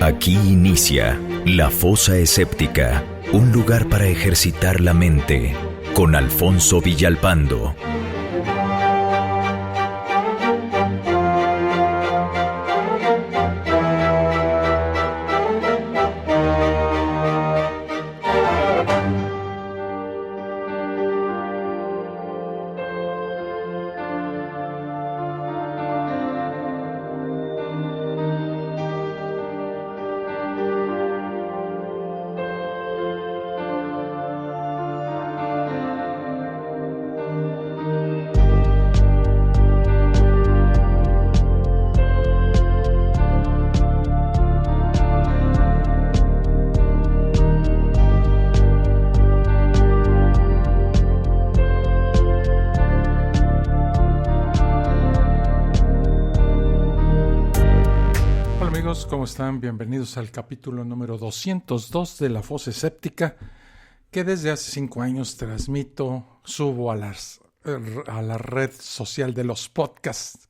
Aquí inicia La Fosa Escéptica, un lugar para ejercitar la mente, con Alfonso Villalpando. ¿Cómo están? Bienvenidos al capítulo número 202 de La Fosa Escéptica, que desde hace 5 años subo a la red social de los podcasts,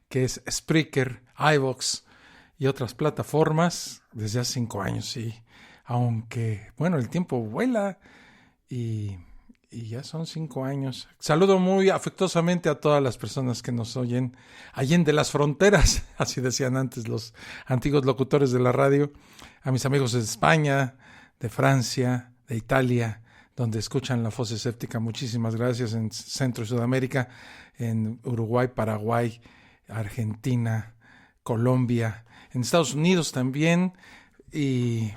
que es Spreaker, iVoox y otras plataformas desde hace 5 años. Y aunque, el tiempo vuela y ya son 5 años. Saludo muy afectuosamente a todas las personas que nos oyen allende las fronteras, así decían antes los antiguos locutores de la radio, a mis amigos de España, de Francia, de Italia, donde escuchan La Fosa Escéptica. Muchísimas gracias. En Centro y Sudamérica, en Uruguay, Paraguay, Argentina, Colombia, en Estados Unidos también. Y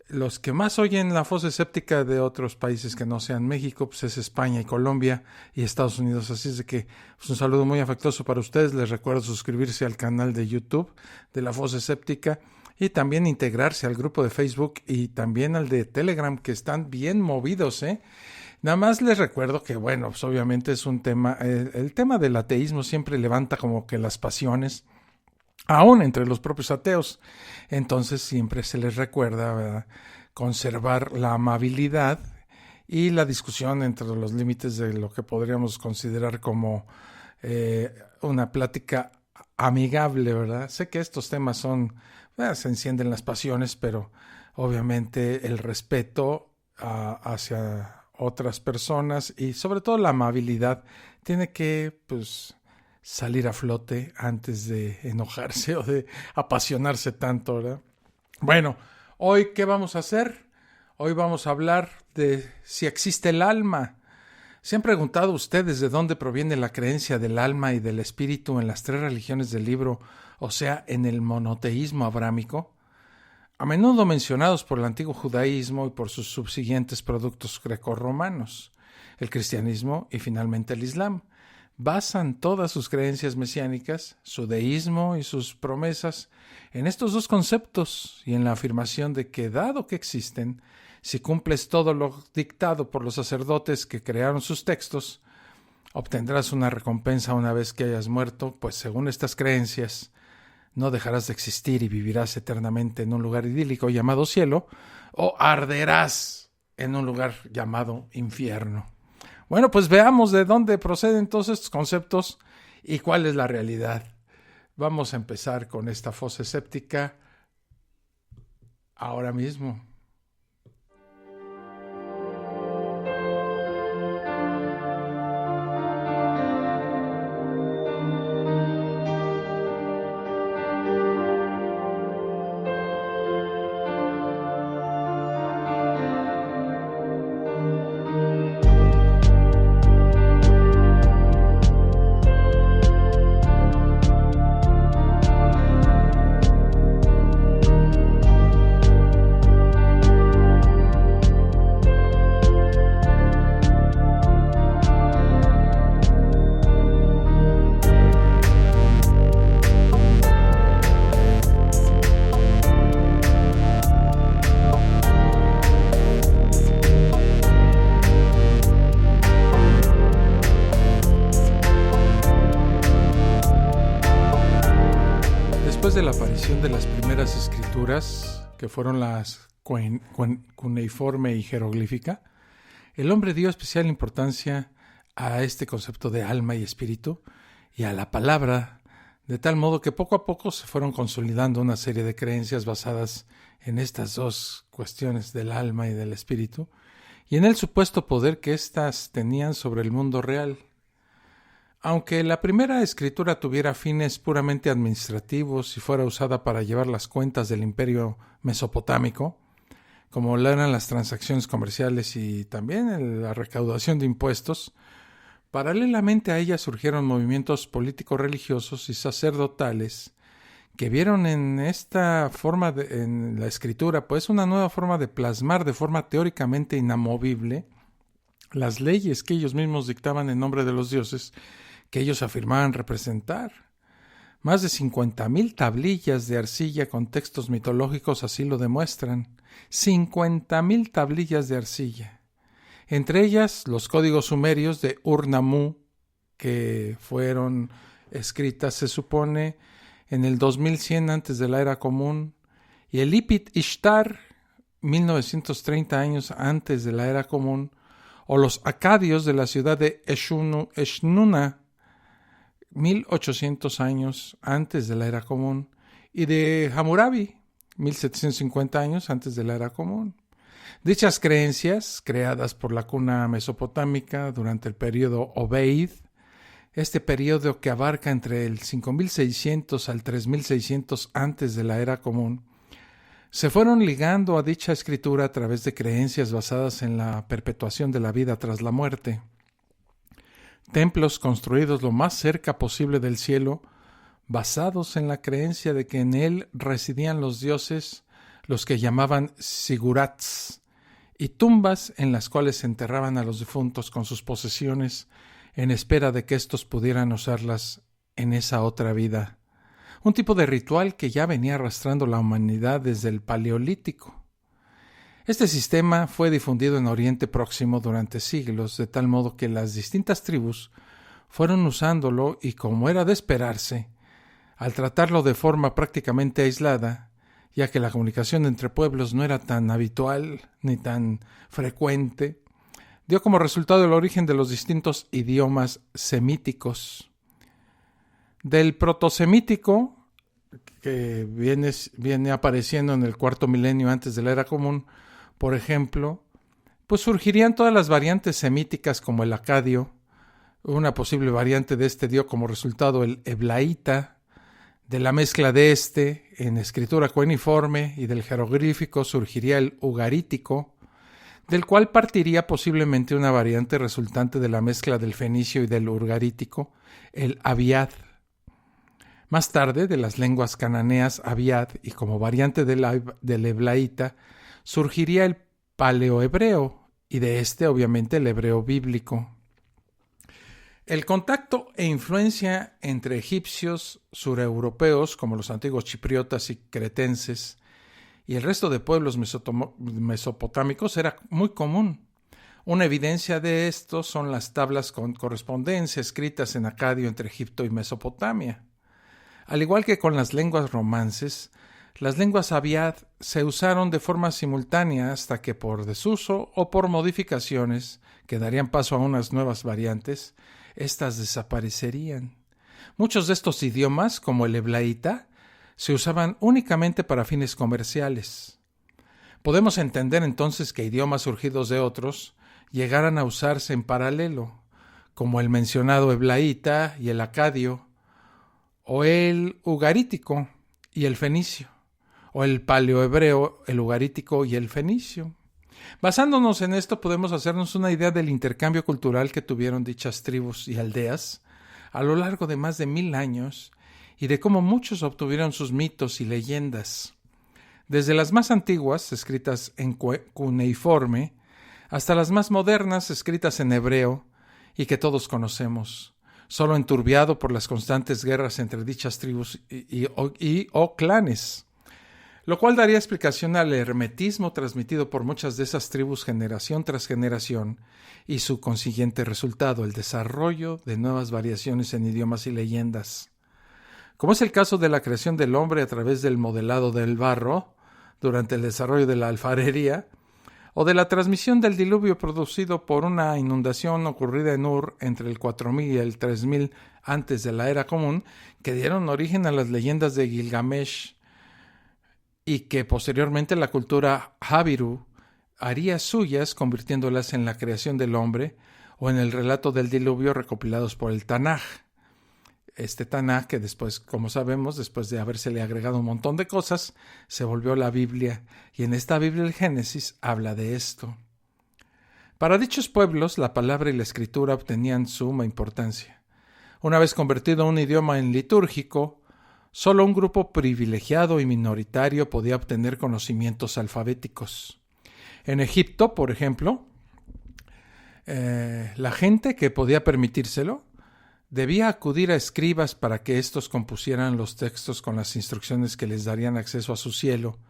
los que más oyen La Fosa Escéptica de otros países que no sean México, pues es España y Colombia y Estados Unidos. Así es de que un saludo muy afectuoso para ustedes. Les recuerdo suscribirse al canal de YouTube de La Fosa Escéptica y también integrarse al grupo de Facebook y también al de Telegram, que están bien movidos, ¿eh? Nada más les recuerdo que, pues obviamente es un tema, el tema del ateísmo siempre levanta como que las pasiones, aún entre los propios ateos. Entonces siempre se les recuerda, ¿verdad?, conservar la amabilidad y la discusión entre los límites de lo que podríamos considerar como una plática amigable, ¿verdad? Sé que estos temas se encienden las pasiones, pero obviamente el respeto hacia otras personas y sobre todo la amabilidad tiene que, salir a flote antes de enojarse o de apasionarse tanto, ¿verdad? Hoy, ¿qué vamos a hacer? Hoy vamos a hablar de si existe el alma. ¿Se han preguntado ustedes de dónde proviene la creencia del alma y del espíritu en las 3 religiones del libro, o sea, en el monoteísmo abrámico? A menudo mencionados por el antiguo judaísmo y por sus subsiguientes productos grecorromanos, el cristianismo y finalmente el islam, basan todas sus creencias mesiánicas, su deísmo y sus promesas en estos 2 conceptos y en la afirmación de que, dado que existen, si cumples todo lo dictado por los sacerdotes que crearon sus textos, obtendrás una recompensa una vez que hayas muerto, pues según estas creencias, no dejarás de existir y vivirás eternamente en un lugar idílico llamado cielo, o arderás en un lugar llamado infierno. Pues veamos de dónde proceden todos estos conceptos y cuál es la realidad. Vamos a empezar con esta fosa escéptica ahora mismo. Después de la aparición de las primeras escrituras, que fueron las cuneiforme y jeroglífica, el hombre dio especial importancia a este concepto de alma y espíritu y a la palabra de tal modo que poco a poco se fueron consolidando una serie de creencias basadas en estas dos cuestiones del alma y del espíritu, y en el supuesto poder que éstas tenían sobre el mundo real. Aunque la primera escritura tuviera fines puramente administrativos y fuera usada para llevar las cuentas del imperio mesopotámico, como lo eran las transacciones comerciales y también la recaudación de impuestos, paralelamente a ella surgieron movimientos políticos, religiosos y sacerdotales que vieron en esta forma, en la escritura, pues una nueva forma de plasmar de forma teóricamente inamovible las leyes que ellos mismos dictaban en nombre de los dioses que ellos afirmaban representar. Más de 50,000 tablillas de arcilla con textos mitológicos así lo demuestran. 50,000 tablillas de arcilla. Entre ellas los códigos sumerios de Ur-Nammu, que fueron escritas, se supone, en el 2100 antes de la era común, y el Ipit Ishtar, 1930 años antes de la era común, o los acadios de la ciudad de Eshnuna, 1800 años antes de la era común, y de Hammurabi, 1750 años antes de la era común. Dichas creencias, creadas por la cuna mesopotámica durante el período Obeid, este periodo que abarca entre el 5600 al 3600 antes de la era común, se fueron ligando a dicha escritura a través de creencias basadas en la perpetuación de la vida tras la muerte. Templos construidos lo más cerca posible del cielo, basados en la creencia de que en él residían los dioses, los que llamaban sigurats, y tumbas en las cuales se enterraban a los difuntos con sus posesiones en espera de que éstos pudieran usarlas en esa otra vida. Un tipo de ritual que ya venía arrastrando la humanidad desde el Paleolítico. Este sistema fue difundido en Oriente Próximo durante siglos, de tal modo que las distintas tribus fueron usándolo y, como era de esperarse, al tratarlo de forma prácticamente aislada, ya que la comunicación entre pueblos no era tan habitual ni tan frecuente, dio como resultado el origen de los distintos idiomas semíticos. Del protosemítico, que viene apareciendo en el cuarto milenio antes de la era común, por ejemplo, pues surgirían todas las variantes semíticas como el acadio. Una posible variante de este dio como resultado el eblaíta. De la mezcla de este, en escritura cuneiforme, y del jeroglífico surgiría el ugarítico, del cual partiría posiblemente una variante resultante de la mezcla del fenicio y del ugarítico, el abiad. Más tarde, de las lenguas cananeas abiad, y como variante del eblaíta, surgiría el paleohebreo, y de este, obviamente, el hebreo bíblico. El contacto e influencia entre egipcios, sureuropeos, como los antiguos chipriotas y cretenses, y el resto de pueblos mesopotámicos era muy común. Una evidencia de esto son las tablas con correspondencia escritas en acadio entre Egipto y Mesopotamia. Al igual que con las lenguas romances, las lenguas abiad se usaron de forma simultánea hasta que por desuso o por modificaciones que darían paso a unas nuevas variantes, estas desaparecerían. Muchos de estos idiomas, como el eblaíta, se usaban únicamente para fines comerciales. Podemos entender entonces que idiomas surgidos de otros llegaran a usarse en paralelo, como el mencionado eblaíta y el acadio, o el ugarítico y el fenicio, o el paleohebreo, el ugarítico y el fenicio. Basándonos en esto, podemos hacernos una idea del intercambio cultural que tuvieron dichas tribus y aldeas a lo largo de más de 1000 años y de cómo muchos obtuvieron sus mitos y leyendas. Desde las más antiguas, escritas en cuneiforme, hasta las más modernas, escritas en hebreo y que todos conocemos, solo enturbiado por las constantes guerras entre dichas tribus o clanes, lo cual daría explicación al hermetismo transmitido por muchas de esas tribus generación tras generación y su consiguiente resultado, el desarrollo de nuevas variaciones en idiomas y leyendas. Como es el caso de la creación del hombre a través del modelado del barro durante el desarrollo de la alfarería, o de la transmisión del diluvio producido por una inundación ocurrida en Ur entre el 4000 y el 3000 antes de la Era Común, que dieron origen a las leyendas de Gilgamesh y que posteriormente la cultura Jabiru haría suyas, convirtiéndolas en la creación del hombre o en el relato del diluvio recopilados por el Tanaj. Este Tanaj que después, como sabemos, después de habérsele agregado un montón de cosas, se volvió la Biblia, y en esta Biblia el Génesis habla de esto. Para dichos pueblos, la palabra y la escritura obtenían suma importancia. Una vez convertido un idioma en litúrgico, solo un grupo privilegiado y minoritario podía obtener conocimientos alfabéticos. En Egipto, por ejemplo, la gente que podía permitírselo debía acudir a escribas para que éstos compusieran los textos con las instrucciones que les darían acceso a su cielo,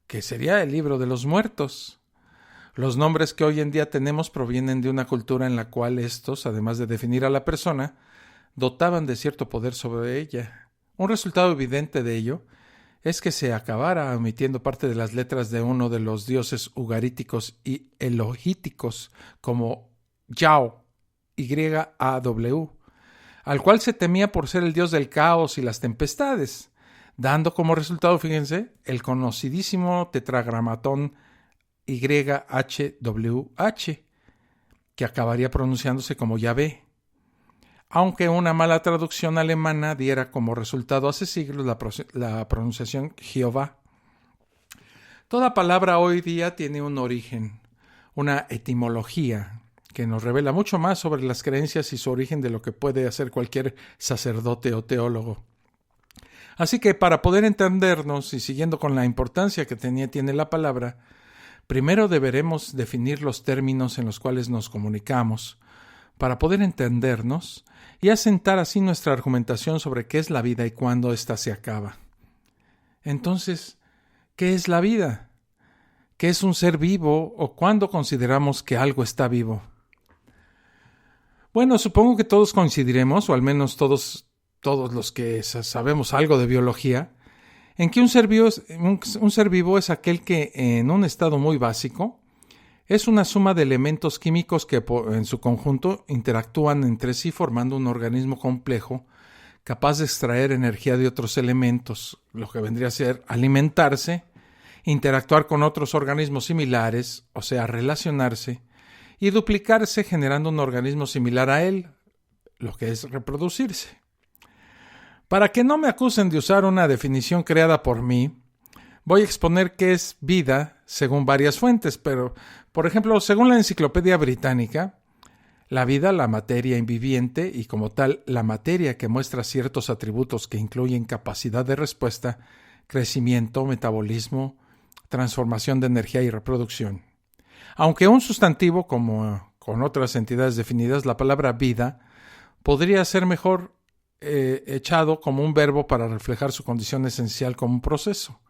que sería el libro de los muertos. Los nombres que hoy en día tenemos provienen de una cultura en la cual estos, además de definir a la persona, dotaban de cierto poder sobre ella. Un resultado evidente de ello es que se acabara omitiendo parte de las letras de uno de los dioses ugaríticos y elohíticos, como Yao, Y-A-W, al cual se temía por ser el dios del caos y las tempestades, dando como resultado, fíjense, el conocidísimo tetragramatón YHWH, que acabaría pronunciándose como Yahvé, aunque una mala traducción alemana diera como resultado hace siglos la pronunciación Jehová. Toda palabra hoy día tiene un origen, una etimología, que nos revela mucho más sobre las creencias y su origen de lo que puede hacer cualquier sacerdote o teólogo. Así que para poder entendernos y siguiendo con la importancia que tiene la palabra, primero deberemos definir los términos en los cuales nos comunicamos para poder entendernos y asentar así nuestra argumentación sobre qué es la vida y cuándo ésta se acaba. Entonces, ¿qué es la vida? ¿Qué es un ser vivo o cuándo consideramos que algo está vivo? Bueno, supongo que todos coincidiremos, o al menos todos los que sabemos algo de biología, en que un ser vivo es aquel que, en un estado muy básico, es una suma de elementos químicos que en su conjunto interactúan entre sí formando un organismo complejo capaz de extraer energía de otros elementos, lo que vendría a ser alimentarse, interactuar con otros organismos similares, o sea, relacionarse, y duplicarse generando un organismo similar a él, lo que es reproducirse. Para que no me acusen de usar una definición creada por mí, voy a exponer qué es vida según varias fuentes, pero, por ejemplo, según la Enciclopedia Británica, la vida, la materia inviviente y como tal la materia que muestra ciertos atributos que incluyen capacidad de respuesta, crecimiento, metabolismo, transformación de energía y reproducción. Aunque un sustantivo, como con otras entidades definidas, la palabra vida podría ser mejor echado como un verbo para reflejar su condición esencial como un proceso.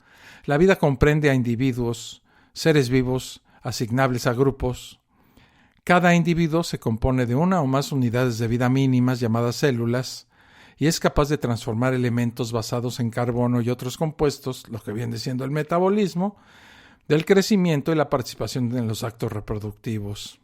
La vida comprende a individuos, seres vivos, asignables a grupos. Cada individuo se compone de una o más unidades de vida mínimas llamadas células y es capaz de transformar elementos basados en carbono y otros compuestos, lo que viene siendo el metabolismo, del crecimiento y la participación en los actos reproductivos.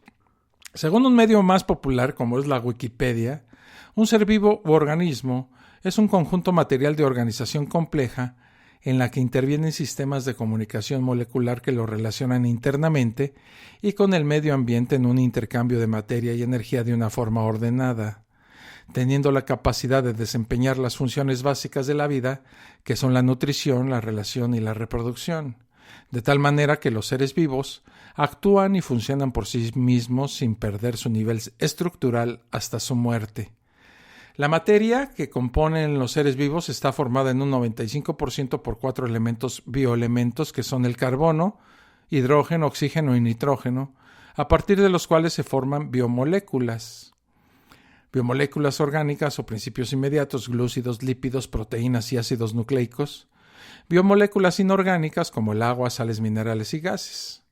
Según un medio más popular como es la Wikipedia, un ser vivo u organismo es un conjunto material de organización compleja en la que intervienen sistemas de comunicación molecular que lo relacionan internamente y con el medio ambiente en un intercambio de materia y energía de una forma ordenada, teniendo la capacidad de desempeñar las funciones básicas de la vida, que son la nutrición, la relación y la reproducción, de tal manera que los seres vivos actúan y funcionan por sí mismos sin perder su nivel estructural hasta su muerte. La materia que componen los seres vivos está formada en un 95% por 4 elementos bioelementos que son el carbono, hidrógeno, oxígeno y nitrógeno, a partir de los cuales se forman biomoléculas. Biomoléculas orgánicas o principios inmediatos, glúcidos, lípidos, proteínas y ácidos nucleicos. Biomoléculas inorgánicas como el agua, sales minerales y gases.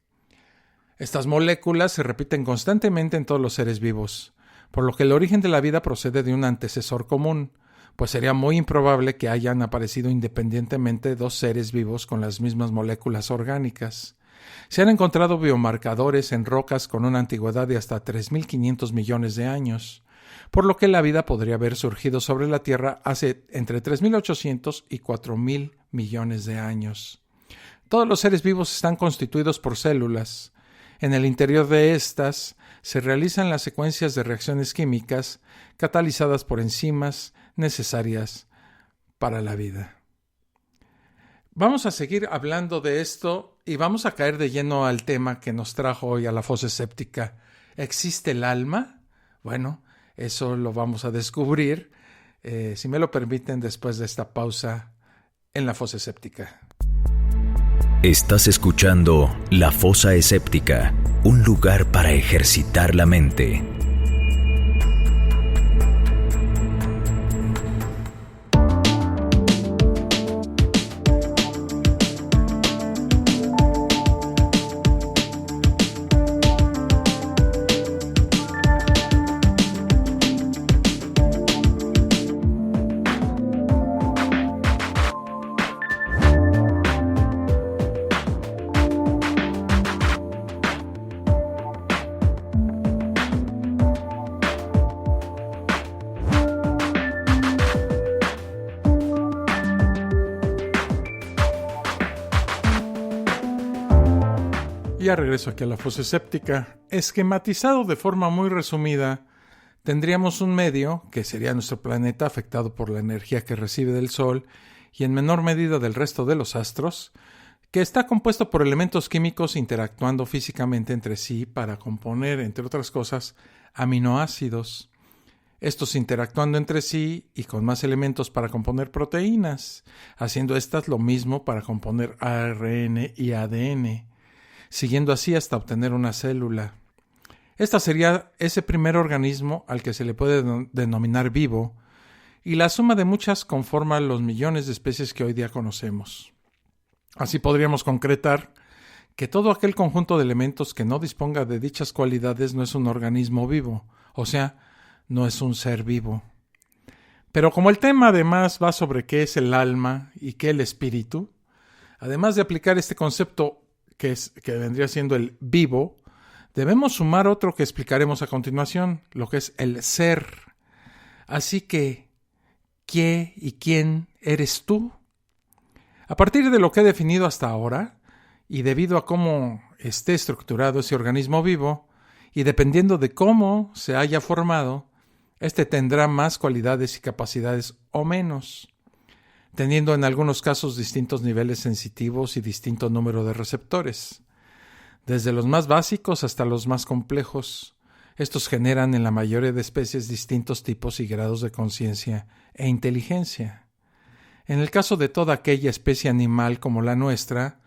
Estas moléculas se repiten constantemente en todos los seres vivos, por lo que el origen de la vida procede de un antecesor común, pues sería muy improbable que hayan aparecido independientemente dos seres vivos con las mismas moléculas orgánicas. Se han encontrado biomarcadores en rocas con una antigüedad de hasta 3.500 millones de años, por lo que la vida podría haber surgido sobre la Tierra hace entre 3.800 y 4.000 millones de años. Todos los seres vivos están constituidos por células. En el interior de estas se realizan las secuencias de reacciones químicas catalizadas por enzimas necesarias para la vida. Vamos a seguir hablando de esto y vamos a caer de lleno al tema que nos trajo hoy a la fosa escéptica. ¿Existe el alma? Bueno, eso lo vamos a descubrir, si me lo permiten, después de esta pausa en la fosa escéptica. Estás escuchando La Fosa Escéptica, un lugar para ejercitar la mente. Ya regreso aquí a la fosa escéptica. Esquematizado de forma muy resumida, tendríamos un medio, que sería nuestro planeta, afectado por la energía que recibe del Sol y en menor medida del resto de los astros, que está compuesto por elementos químicos interactuando físicamente entre sí para componer, entre otras cosas, aminoácidos. Estos interactuando entre sí y con más elementos para componer proteínas, haciendo estas lo mismo para componer ARN y ADN. Siguiendo así hasta obtener una célula. Esta sería ese primer organismo al que se le puede denominar vivo, y la suma de muchas conforma los millones de especies que hoy día conocemos. Así podríamos concretar que todo aquel conjunto de elementos que no disponga de dichas cualidades no es un organismo vivo, o sea, no es un ser vivo. Pero como el tema además va sobre qué es el alma y qué el espíritu, además de aplicar este concepto que vendría siendo el vivo, debemos sumar otro que explicaremos a continuación, lo que es el ser. Así que, ¿qué y quién eres tú? A partir de lo que he definido hasta ahora, y debido a cómo esté estructurado ese organismo vivo, y dependiendo de cómo se haya formado, este tendrá más cualidades y capacidades o menos, teniendo en algunos casos distintos niveles sensitivos y distinto número de receptores. Desde los más básicos hasta los más complejos, estos generan en la mayoría de especies distintos tipos y grados de conciencia e inteligencia. En el caso de toda aquella especie animal como la nuestra,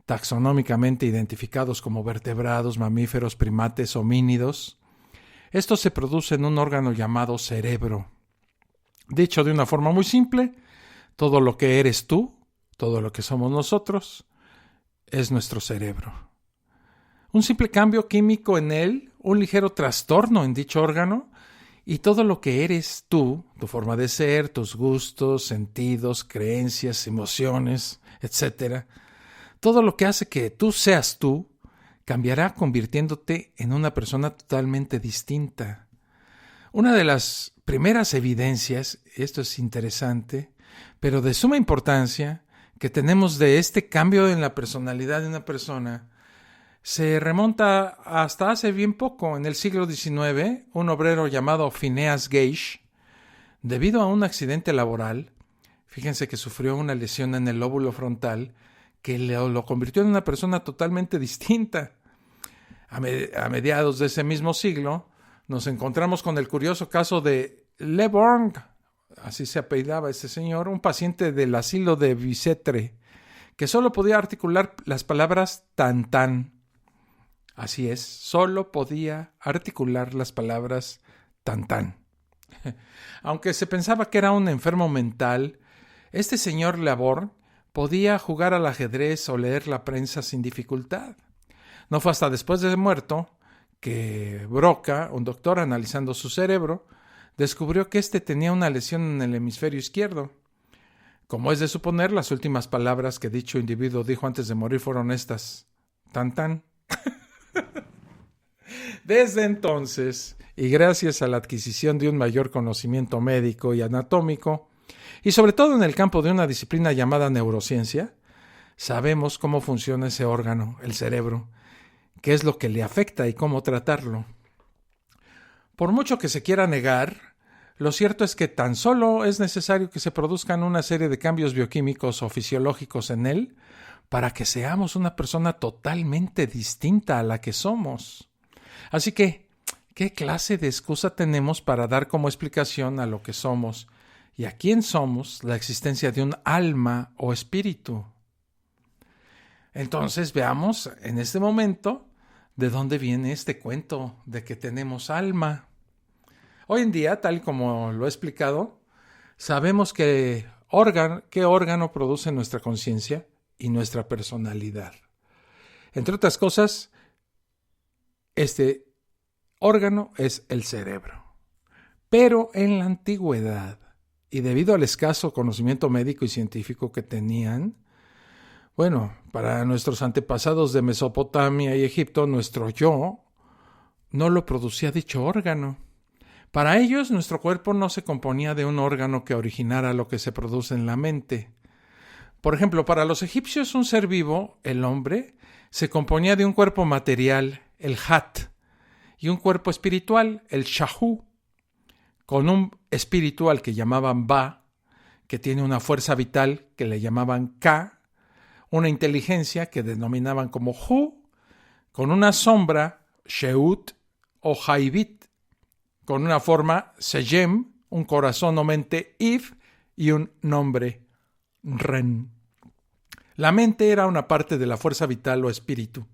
taxonómicamente identificados como vertebrados, mamíferos, primates, homínidos, esto se produce en un órgano llamado cerebro. Dicho de una forma muy simple, todo lo que eres tú, todo lo que somos nosotros, es nuestro cerebro. Un simple cambio químico en él, un ligero trastorno en dicho órgano, y todo lo que eres tú, tu forma de ser, tus gustos, sentidos, creencias, emociones, etc., todo lo que hace que tú seas tú, cambiará convirtiéndote en una persona totalmente distinta. Una de las primeras evidencias, esto es interesante, pero de suma importancia, que tenemos de este cambio en la personalidad de una persona, se remonta hasta hace bien poco. En el siglo XIX, un obrero llamado Phineas Gage, debido a un accidente laboral, fíjense que sufrió una lesión en el lóbulo frontal que lo convirtió en una persona totalmente distinta. A mediados de ese mismo siglo, nos encontramos con el curioso caso de Le Borgne, así se apellidaba ese señor, un paciente del asilo de Bicêtre, que solo podía articular las palabras tan. Así es, solo podía articular las palabras tan. Aunque se pensaba que era un enfermo mental, este señor Le Borgne podía jugar al ajedrez o leer la prensa sin dificultad. No fue hasta después de muerto que Broca, un doctor analizando su cerebro, descubrió que éste tenía una lesión en el hemisferio izquierdo. Como es de suponer, las últimas palabras que dicho individuo dijo antes de morir fueron estas: tan. Desde entonces, y gracias a la adquisición de un mayor conocimiento médico y anatómico, y sobre todo en el campo de una disciplina llamada neurociencia, sabemos cómo funciona ese órgano, el cerebro, qué es lo que le afecta y cómo tratarlo. Por mucho que se quiera negar, lo cierto es que tan solo es necesario que se produzcan una serie de cambios bioquímicos o fisiológicos en él para que seamos una persona totalmente distinta a la que somos. Así que, ¿qué clase de excusa tenemos para dar como explicación a lo que somos y a quién somos la existencia de un alma o espíritu? Entonces veamos en este momento de dónde viene este cuento de que tenemos alma. Hoy en día, tal como lo he explicado, sabemos qué órgano produce nuestra conciencia y nuestra personalidad. Entre otras cosas, este órgano es el cerebro. Pero en la antigüedad, y debido al escaso conocimiento médico y científico que tenían, para nuestros antepasados de Mesopotamia y Egipto, nuestro yo no lo producía dicho órgano. Para ellos, nuestro cuerpo no se componía de un órgano que originara lo que se produce en la mente. Por ejemplo, para los egipcios, un ser vivo, el hombre, se componía de un cuerpo material, el hat, y un cuerpo espiritual, el shahu, con un espíritu al que llamaban Ba, que tiene una fuerza vital que le llamaban Ka, una inteligencia que denominaban como Hu, con una sombra, Sheut o Haibit, con una forma, Seyem, un corazón o mente, If, y un nombre, Ren. La mente era una parte de la fuerza vital o espíritu.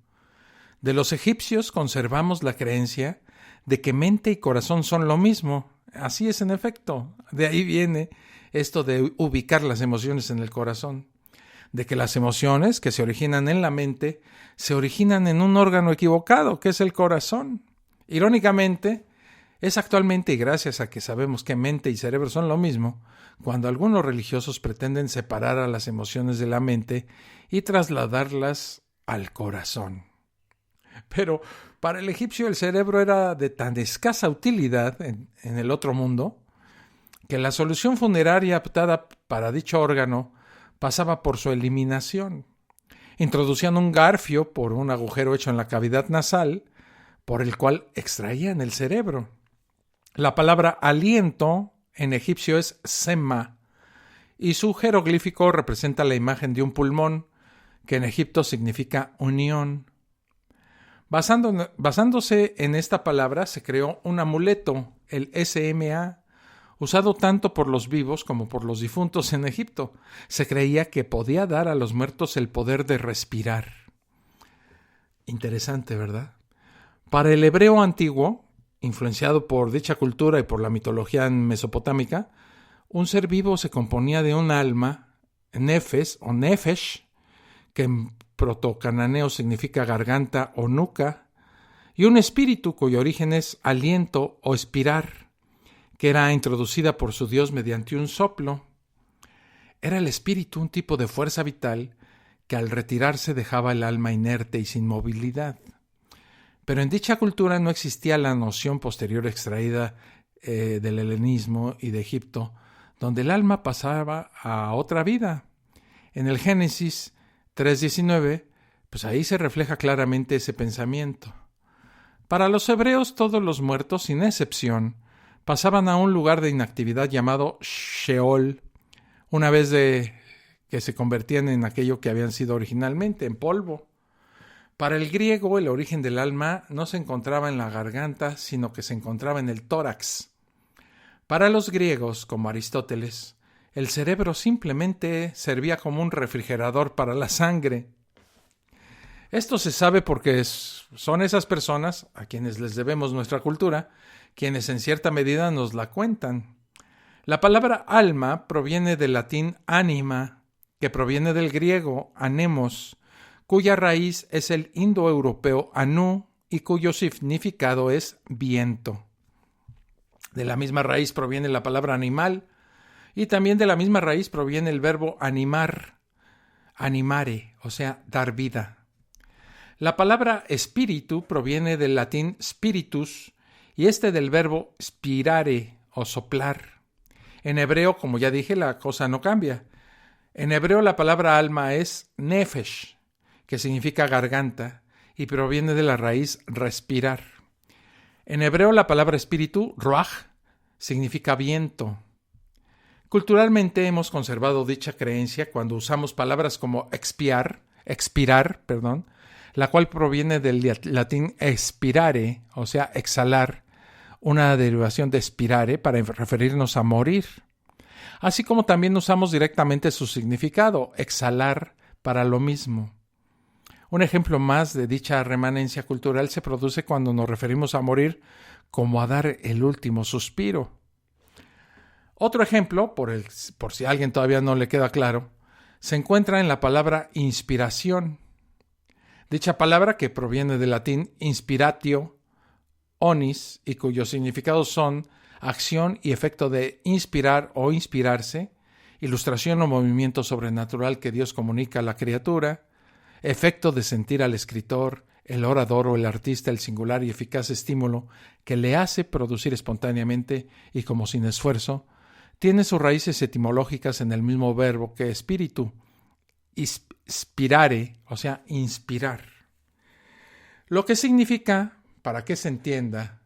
De los egipcios conservamos la creencia de que mente y corazón son lo mismo. Así es en efecto. De ahí viene esto de ubicar las emociones en el corazón. De que las emociones que se originan en la mente se originan en un órgano equivocado, que es el corazón. Irónicamente, es actualmente, y gracias a que sabemos que mente y cerebro son lo mismo, cuando algunos religiosos pretenden separar a las emociones de la mente y trasladarlas al corazón. Pero para el egipcio el cerebro era de tan escasa utilidad en el otro mundo que la solución funeraria optada para dicho órgano pasaba por su eliminación. Introducían un garfio por un agujero hecho en la cavidad nasal por el cual extraían el cerebro. La palabra aliento en egipcio es sema y su jeroglífico representa la imagen de un pulmón que en Egipto significa unión. Basándose en esta palabra se creó un amuleto, el SMA, usado tanto por los vivos como por los difuntos en Egipto. Se creía que podía dar a los muertos el poder de respirar. Interesante, ¿verdad? Para el hebreo antiguo, influenciado por dicha cultura y por la mitología mesopotámica, un ser vivo se componía de un alma, nefes o nefesh, que en protocananeo significa garganta o nuca, y un espíritu cuyo origen es aliento o espirar, que era introducida por su dios mediante un soplo. Era el espíritu un tipo de fuerza vital que al retirarse dejaba el alma inerte y sin movilidad. Pero en dicha cultura no existía la noción posterior extraída del helenismo y de Egipto, donde el alma pasaba a otra vida. En el Génesis 3:19, pues ahí se refleja claramente ese pensamiento. Para los hebreos, todos los muertos, sin excepción, pasaban a un lugar de inactividad llamado Sheol, una vez que se convertían en aquello que habían sido originalmente, en polvo. Para el griego, el origen del alma no se encontraba en la garganta, sino que se encontraba en el tórax. Para los griegos, como Aristóteles, el cerebro simplemente servía como un refrigerador para la sangre. Esto se sabe porque son esas personas, a quienes les debemos nuestra cultura, quienes en cierta medida nos la cuentan. La palabra alma proviene del latín anima, que proviene del griego anemos, cuya raíz es el indoeuropeo anu y cuyo significado es viento. De la misma raíz proviene la palabra animal y también de la misma raíz proviene el verbo animar, animare, o sea, dar vida. La palabra espíritu proviene del latín spiritus y este del verbo spirare o soplar. En hebreo, como ya dije, la cosa no cambia. En hebreo la palabra alma es nefesh, que significa garganta y proviene de la raíz respirar. En hebreo la palabra espíritu, ruach, significa viento. Culturalmente hemos conservado dicha creencia cuando usamos palabras como expirar, la cual proviene del latín expirare, o sea, exhalar, una derivación de expirare para referirnos a morir. Así como también usamos directamente su significado, exhalar, para lo mismo. Un ejemplo más de dicha remanencia cultural se produce cuando nos referimos a morir como a dar el último suspiro. Otro ejemplo, por si a alguien todavía no le queda claro, se encuentra en la palabra inspiración. Dicha palabra, que proviene del latín inspiratio, onis, y cuyos significados son acción y efecto de inspirar o inspirarse, ilustración o movimiento sobrenatural que Dios comunica a la criatura, efecto de sentir al escritor, el orador o el artista el singular y eficaz estímulo que le hace producir espontáneamente y como sin esfuerzo, tiene sus raíces etimológicas en el mismo verbo que espíritu, inspirare, o sea, inspirar. Lo que significa, para que se entienda,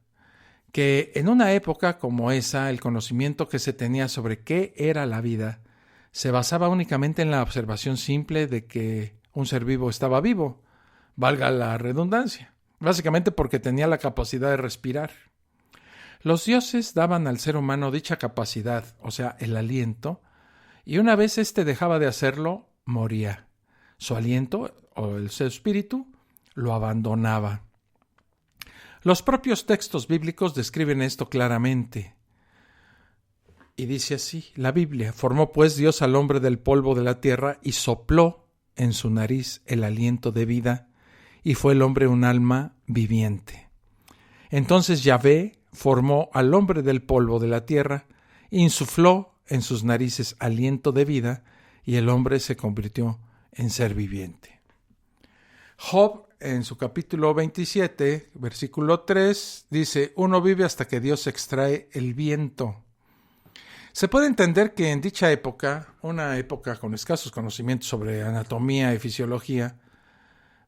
que en una época como esa, el conocimiento que se tenía sobre qué era la vida se basaba únicamente en la observación simple de que un ser vivo estaba vivo, valga la redundancia, básicamente porque tenía la capacidad de respirar. Los dioses daban al ser humano dicha capacidad, o sea, el aliento, y una vez éste dejaba de hacerlo, moría. Su aliento, o el su espíritu, lo abandonaba. Los propios textos bíblicos describen esto claramente. Y dice así, la Biblia: formó pues Dios al hombre del polvo de la tierra y sopló en su nariz el aliento de vida, y fue el hombre un alma viviente. Entonces Yahvé formó al hombre del polvo de la tierra, insufló en sus narices aliento de vida, y el hombre se convirtió en ser viviente. Job, en su capítulo 27, versículo 3, dice: uno vive hasta que Dios extrae el viento. Se puede entender que en dicha época, una época con escasos conocimientos sobre anatomía y fisiología,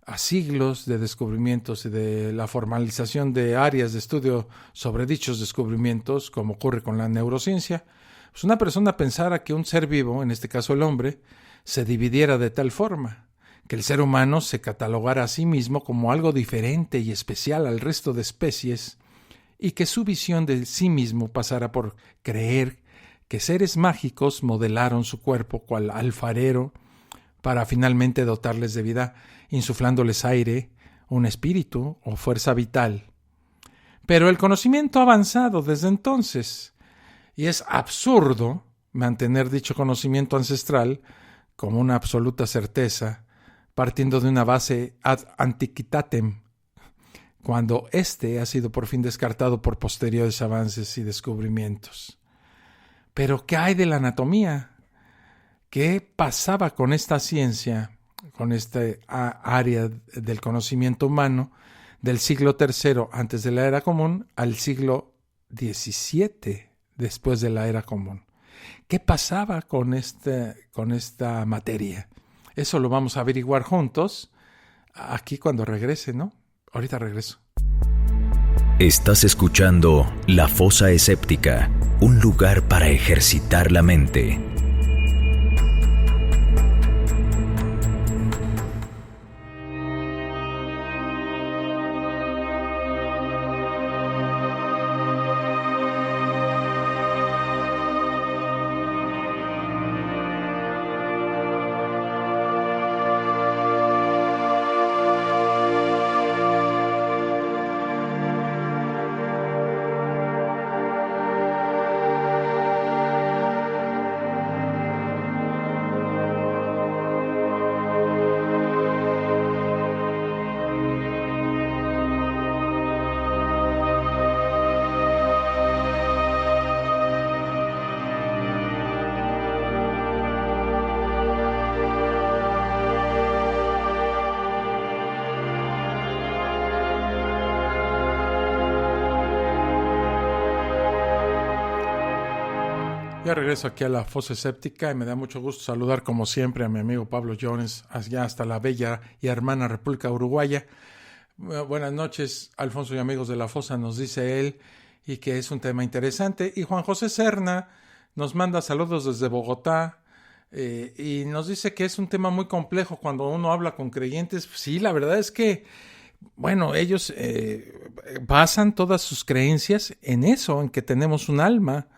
a siglos de descubrimientos y de la formalización de áreas de estudio sobre dichos descubrimientos, como ocurre con la neurociencia, pues una persona pensara que un ser vivo, en este caso el hombre, se dividiera de tal forma que el ser humano se catalogara a sí mismo como algo diferente y especial al resto de especies, y que su visión de sí mismo pasara por creer que seres mágicos modelaron su cuerpo cual alfarero para finalmente dotarles de vida, insuflándoles aire, un espíritu o fuerza vital. Pero el conocimiento ha avanzado desde entonces, y es absurdo mantener dicho conocimiento ancestral como una absoluta certeza, partiendo de una base ad antiquitatem, cuando éste ha sido por fin descartado por posteriores avances y descubrimientos. Pero, ¿qué hay de la anatomía? ¿Qué pasaba con esta ciencia, con esta área del conocimiento humano del siglo III antes de la Era Común al siglo XVII después de la Era Común? ¿Qué pasaba con esta materia? Eso lo vamos a averiguar juntos aquí cuando regrese, ¿no? Ahorita regreso. Estás escuchando La Fosa Escéptica, un lugar para ejercitar la mente. de regreso aquí a la Fosa Escéptica y me da mucho gusto saludar como siempre a mi amigo Pablo Jones, allá hasta la bella y hermana República Uruguaya. Buenas noches, Alfonso y amigos de la Fosa, nos dice él, y que es un tema interesante. Y Juan José Serna nos manda saludos desde Bogotá y nos dice que es un tema muy complejo cuando uno habla con creyentes. Sí, la verdad es que, bueno, ellos basan todas sus creencias en eso, en que tenemos un alma.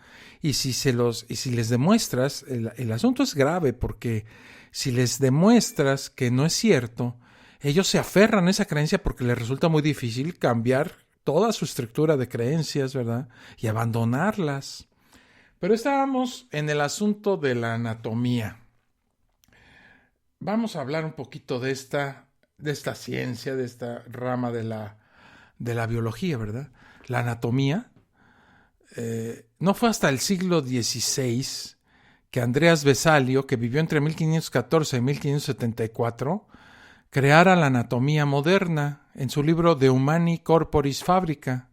Y si les demuestras, el asunto es grave, porque si les demuestras que no es cierto, ellos se aferran a esa creencia porque les resulta muy difícil cambiar toda su estructura de creencias, ¿verdad? Y abandonarlas. Pero estábamos en el asunto de la anatomía. Vamos a hablar un poquito de esta ciencia, de esta rama de la biología, ¿verdad? La anatomía. No fue hasta el siglo XVI que Andreas Vesalio, que vivió entre 1514 y 1574, creara la anatomía moderna en su libro De Humani Corporis Fabrica,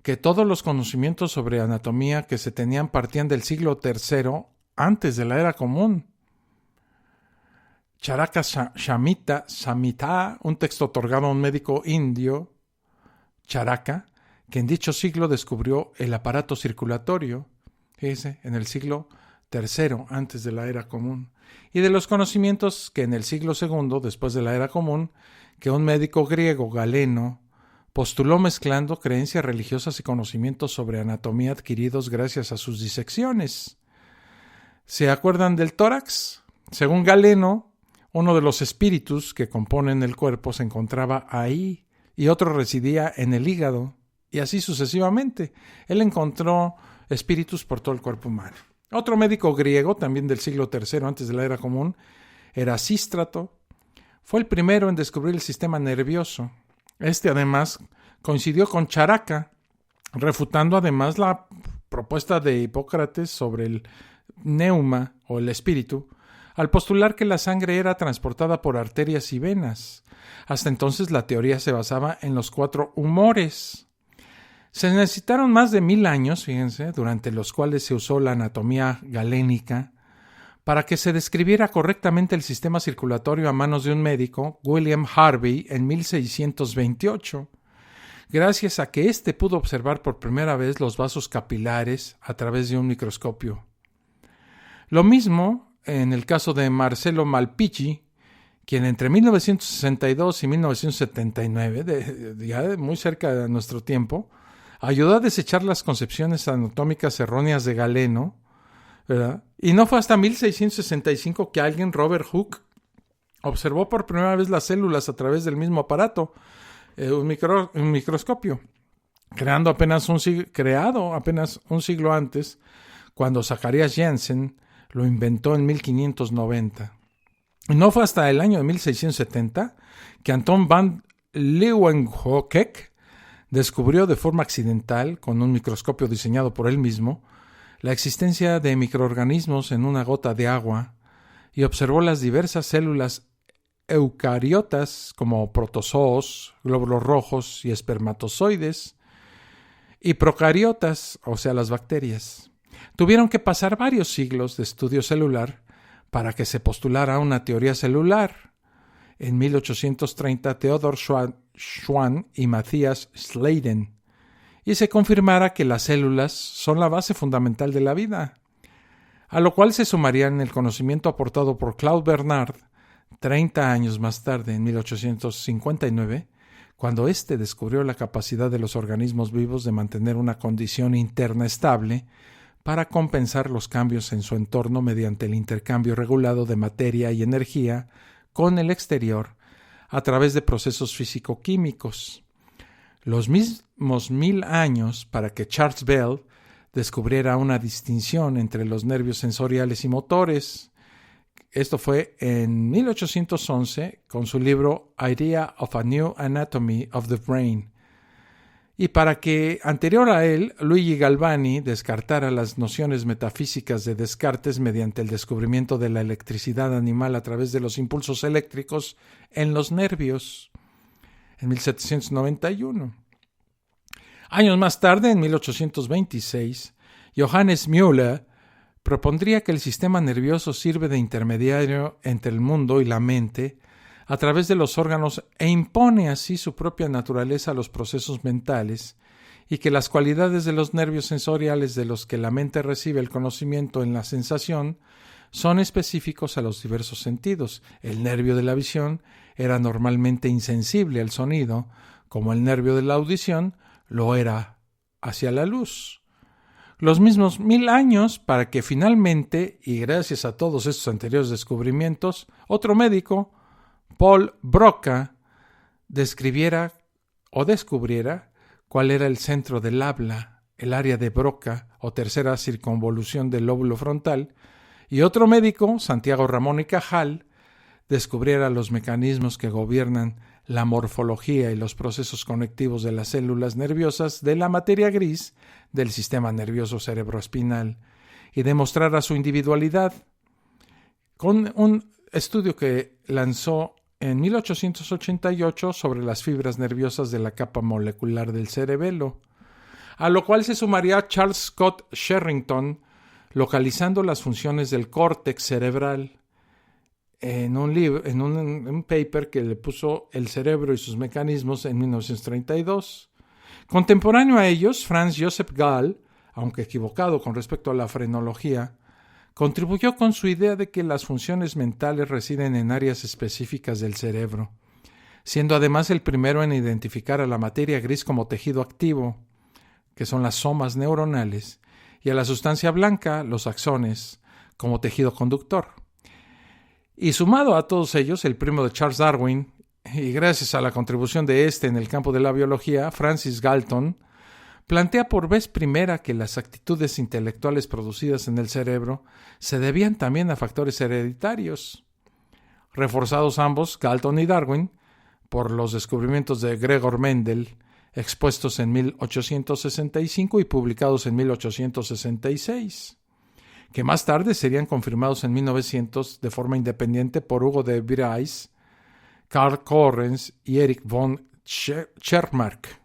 que todos los conocimientos sobre anatomía que se tenían partían del siglo III antes de la era común. Charaka Samhita, un texto otorgado a un médico indio, Charaka, que en dicho siglo descubrió el aparato circulatorio, fíjese, en el siglo III, antes de la era común, y de los conocimientos que en el siglo II, después de la era común, que un médico griego, Galeno, postuló mezclando creencias religiosas y conocimientos sobre anatomía adquiridos gracias a sus disecciones. ¿Se acuerdan del tórax? Según Galeno, uno de los espíritus que componen el cuerpo se encontraba ahí y otro residía en el hígado. Y así sucesivamente. Él encontró espíritus por todo el cuerpo humano. Otro médico griego, también del siglo III, antes de la era común, Erasístrato, fue el primero en descubrir el sistema nervioso. Además, coincidió con Charaka, refutando además la propuesta de Hipócrates sobre el neuma, o el espíritu, al postular que la sangre era transportada por arterias y venas. Hasta entonces la teoría se basaba en los 4 humores. Se necesitaron más de 1000 años, fíjense, durante los cuales se usó la anatomía galénica para que se describiera correctamente el sistema circulatorio a manos de un médico, William Harvey, en 1628, gracias a que éste pudo observar por primera vez los vasos capilares a través de un microscopio. Lo mismo en el caso de Marcello Malpighi, quien entre 1962 y 1979, ya muy cerca de nuestro tiempo, ayudó a desechar las concepciones anatómicas erróneas de Galeno, ¿verdad? Y no fue hasta 1665 que alguien, Robert Hooke, observó por primera vez las células a través del mismo aparato, un microscopio, creado apenas un siglo antes, cuando Zacharias Janssen lo inventó en 1590. Y no fue hasta el año de 1670 que Anton van Leeuwenhoek descubrió de forma accidental, con un microscopio diseñado por él mismo, la existencia de microorganismos en una gota de agua y observó las diversas células eucariotas como protozoos, glóbulos rojos y espermatozoides, y procariotas, o sea, las bacterias. Tuvieron que pasar varios siglos de estudio celular para que se postulara una teoría celular. En 1830, Theodor Schwann y Matthias Schleiden, y se confirmara que las células son la base fundamental de la vida, a lo cual se sumarían el conocimiento aportado por Claude Bernard 30 años más tarde, en 1859, cuando éste descubrió la capacidad de los organismos vivos de mantener una condición interna estable para compensar los cambios en su entorno mediante el intercambio regulado de materia y energía con el exterior a través de procesos físico-químicos. Los mismos 1000 años para que Charles Bell descubriera una distinción entre los nervios sensoriales y motores. Esto fue en 1811 con su libro Idea of a New Anatomy of the Brain. Y para que, anterior a él, Luigi Galvani descartara las nociones metafísicas de Descartes mediante el descubrimiento de la electricidad animal a través de los impulsos eléctricos en los nervios, en 1791. Años más tarde, en 1826, Johannes Müller propondría que el sistema nervioso sirve de intermediario entre el mundo y la mente a través de los órganos e impone así su propia naturaleza a los procesos mentales, y que las cualidades de los nervios sensoriales de los que la mente recibe el conocimiento en la sensación son específicos a los diversos sentidos. El nervio de la visión era normalmente insensible al sonido, como el nervio de la audición lo era hacia la luz. Los mismos 1000 años para que finalmente, y gracias a todos estos anteriores descubrimientos, otro médico, Paul Broca, describiera o descubriera cuál era el centro del habla, el área de Broca o tercera circunvolución del lóbulo frontal, y otro médico, Santiago Ramón y Cajal, descubriera los mecanismos que gobiernan la morfología y los procesos conectivos de las células nerviosas de la materia gris del sistema nervioso cerebroespinal y demostrara su individualidad con un estudio que lanzó en 1888 sobre las fibras nerviosas de la capa molecular del cerebelo, a lo cual se sumaría Charles Scott Sherrington, localizando las funciones del córtex cerebral en un paper que le puso El cerebro y sus mecanismos en 1932. Contemporáneo a ellos, Franz Joseph Gall, aunque equivocado con respecto a la frenología, contribuyó con su idea de que las funciones mentales residen en áreas específicas del cerebro, siendo además el primero en identificar a la materia gris como tejido activo, que son las somas neuronales, y a la sustancia blanca, los axones, como tejido conductor. Y sumado a todos ellos, el primo de Charles Darwin, y gracias a la contribución de este en el campo de la biología, Francis Galton, plantea por vez primera que las actitudes intelectuales producidas en el cerebro se debían también a factores hereditarios, reforzados ambos, Galton y Darwin, por los descubrimientos de Gregor Mendel, expuestos en 1865 y publicados en 1866, que más tarde serían confirmados en 1900 de forma independiente por Hugo de Vries, Karl Correns y Erich von Schermark.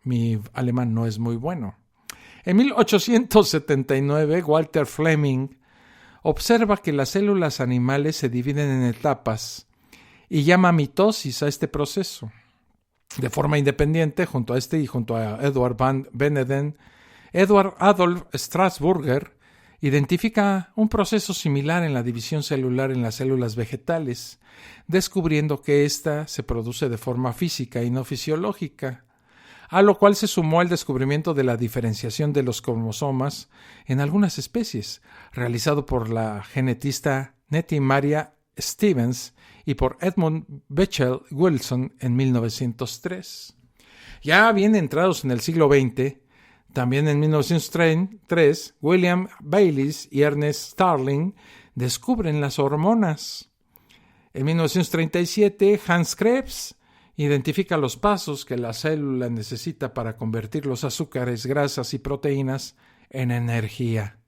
Mi alemán no es muy bueno. En 1879, Walter Fleming observa que las células animales se dividen en etapas y llama mitosis a este proceso. De forma independiente, junto a este y junto a Edward van Beneden, Edward Adolf Strasburger identifica un proceso similar en la división celular en las células vegetales, descubriendo que ésta se produce de forma física y no fisiológica, a lo cual se sumó el descubrimiento de la diferenciación de los cromosomas en algunas especies, realizado por la genetista Nettie Maria Stevens y por Edmund Bechdel Wilson en 1903. Ya bien entrados en el siglo XX, también en 1903, William Bayliss y Ernest Starling descubren las hormonas. En 1937, Hans Krebs identifica los pasos que la célula necesita para convertir los azúcares, grasas y proteínas en energía.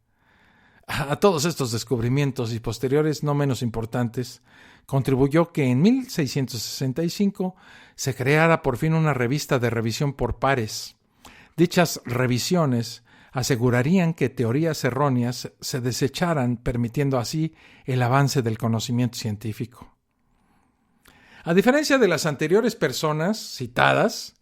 A todos estos descubrimientos y posteriores no menos importantes, contribuyó que en 1665 se creara por fin una revista de revisión por pares. Dichas revisiones asegurarían que teorías erróneas se desecharan, permitiendo así el avance del conocimiento científico. A diferencia de las anteriores personas citadas,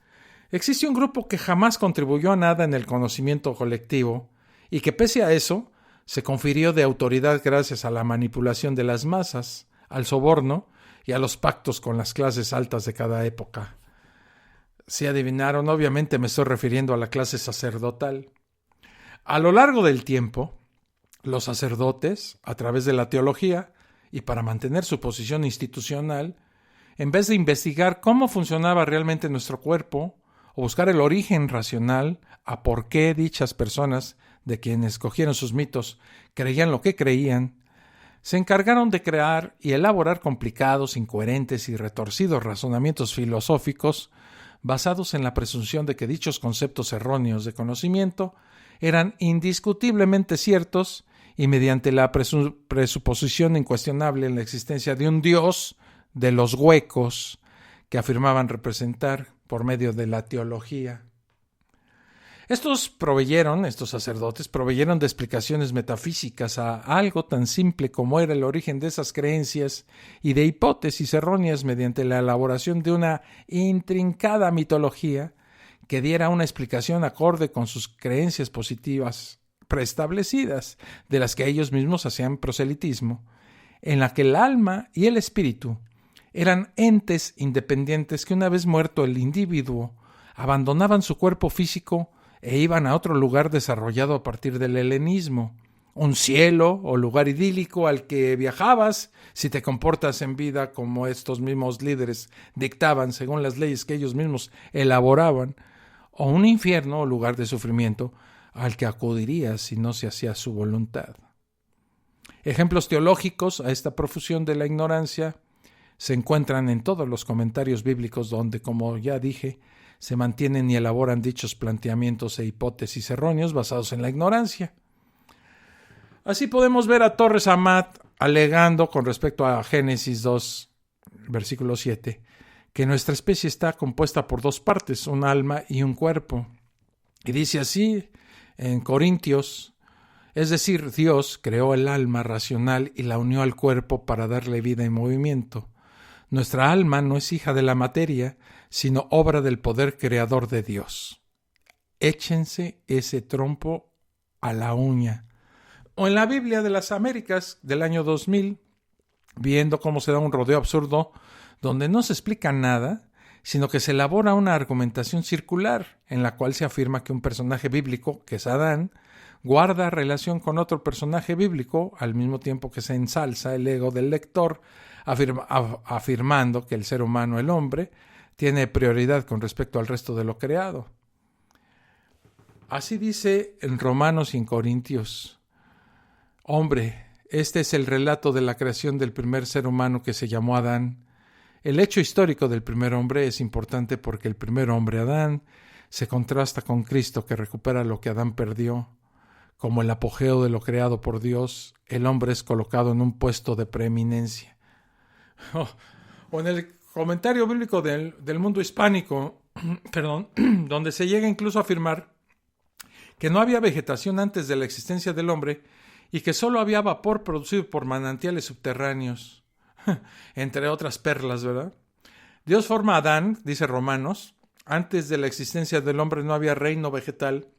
existe un grupo que jamás contribuyó a nada en el conocimiento colectivo y que pese a eso se confirió de autoridad gracias a la manipulación de las masas, al soborno y a los pactos con las clases altas de cada época. Si adivinaron, obviamente me estoy refiriendo a la clase sacerdotal. A lo largo del tiempo, los sacerdotes, a través de la teología y para mantener su posición institucional, en vez de investigar cómo funcionaba realmente nuestro cuerpo o buscar el origen racional a por qué dichas personas, de quienes escogieron sus mitos, creían lo que creían, se encargaron de crear y elaborar complicados, incoherentes y retorcidos razonamientos filosóficos basados en la presunción de que dichos conceptos erróneos de conocimiento eran indiscutiblemente ciertos y mediante la presuposición incuestionable en la existencia de un Dios de los huecos que afirmaban representar por medio de la teología. Estos sacerdotes proveyeron de explicaciones metafísicas a algo tan simple como era el origen de esas creencias y de hipótesis erróneas mediante la elaboración de una intrincada mitología que diera una explicación acorde con sus creencias positivas preestablecidas, de las que ellos mismos hacían proselitismo, en la que el alma y el espíritu eran entes independientes que una vez muerto el individuo abandonaban su cuerpo físico e iban a otro lugar desarrollado a partir del helenismo, un cielo o lugar idílico al que viajabas si te comportas en vida como estos mismos líderes dictaban según las leyes que ellos mismos elaboraban, o un infierno o lugar de sufrimiento al que acudirías si no se hacía su voluntad. Ejemplos teológicos a esta profusión de la ignorancia se encuentran en todos los comentarios bíblicos donde, como ya dije, se mantienen y elaboran dichos planteamientos e hipótesis erróneos basados en la ignorancia. Así podemos ver a Torres Amat alegando con respecto a Génesis 2, versículo 7, que nuestra especie está compuesta por dos partes, un alma y un cuerpo. Y dice así en Corintios, es decir, Dios creó el alma racional y la unió al cuerpo para darle vida y movimiento. Nuestra alma no es hija de la materia, sino obra del poder creador de Dios. Échense ese trompo a la uña. O en la Biblia de las Américas del año 2000, viendo cómo se da un rodeo absurdo donde no se explica nada, sino que se elabora una argumentación circular en la cual se afirma que un personaje bíblico, que es Adán, guarda relación con otro personaje bíblico al mismo tiempo que se ensalza el ego del lector, afirmando que el ser humano, el hombre, tiene prioridad con respecto al resto de lo creado. Así dice en Romanos y en Corintios: hombre, este es el relato de la creación del primer ser humano que se llamó Adán. El hecho histórico del primer hombre es importante porque el primer hombre, Adán, se contrasta con Cristo, que recupera lo que Adán perdió. Como el apogeo de lo creado por Dios, el hombre es colocado en un puesto de preeminencia. O en el comentario bíblico del mundo hispánico, donde se llega incluso a afirmar que no había vegetación antes de la existencia del hombre y que solo había vapor producido por manantiales subterráneos, entre otras perlas, ¿verdad? Dios forma a Adán, dice Romanos. Antes de la existencia del hombre no había reino vegetal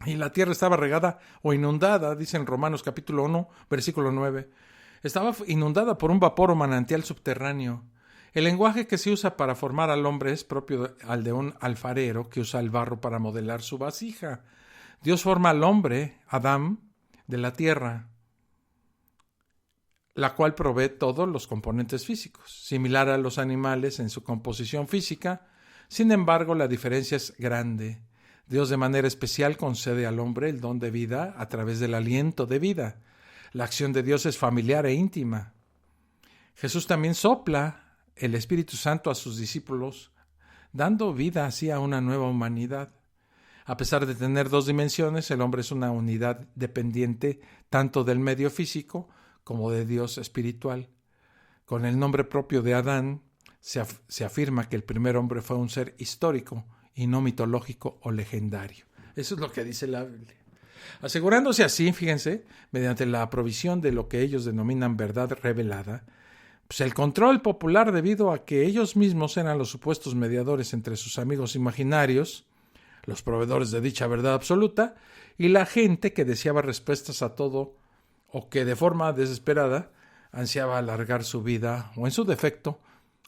y la tierra estaba regada o inundada, dice en Romanos capítulo 1, versículo 9. Estaba inundada por un vapor o manantial subterráneo. El lenguaje que se usa para formar al hombre es propio al de un alfarero que usa el barro para modelar su vasija. Dios forma al hombre, Adán, de la tierra, la cual provee todos los componentes físicos, similar a los animales en su composición física. Sin embargo, la diferencia es grande. Dios de manera especial concede al hombre el don de vida a través del aliento de vida. La acción de Dios es familiar e íntima. Jesús también sopla el Espíritu Santo a sus discípulos, dando vida así a una nueva humanidad. A pesar de tener dos dimensiones, el hombre es una unidad dependiente tanto del medio físico como de Dios espiritual. Con el nombre propio de Adán, se afirma que el primer hombre fue un ser histórico y no mitológico o legendario. Eso es lo que dice la Biblia. Asegurándose así, fíjense, mediante la provisión de lo que ellos denominan verdad revelada, pues el control popular, debido a que ellos mismos eran los supuestos mediadores entre sus amigos imaginarios, los proveedores de dicha verdad absoluta, y la gente que deseaba respuestas a todo o que de forma desesperada ansiaba alargar su vida o, en su defecto,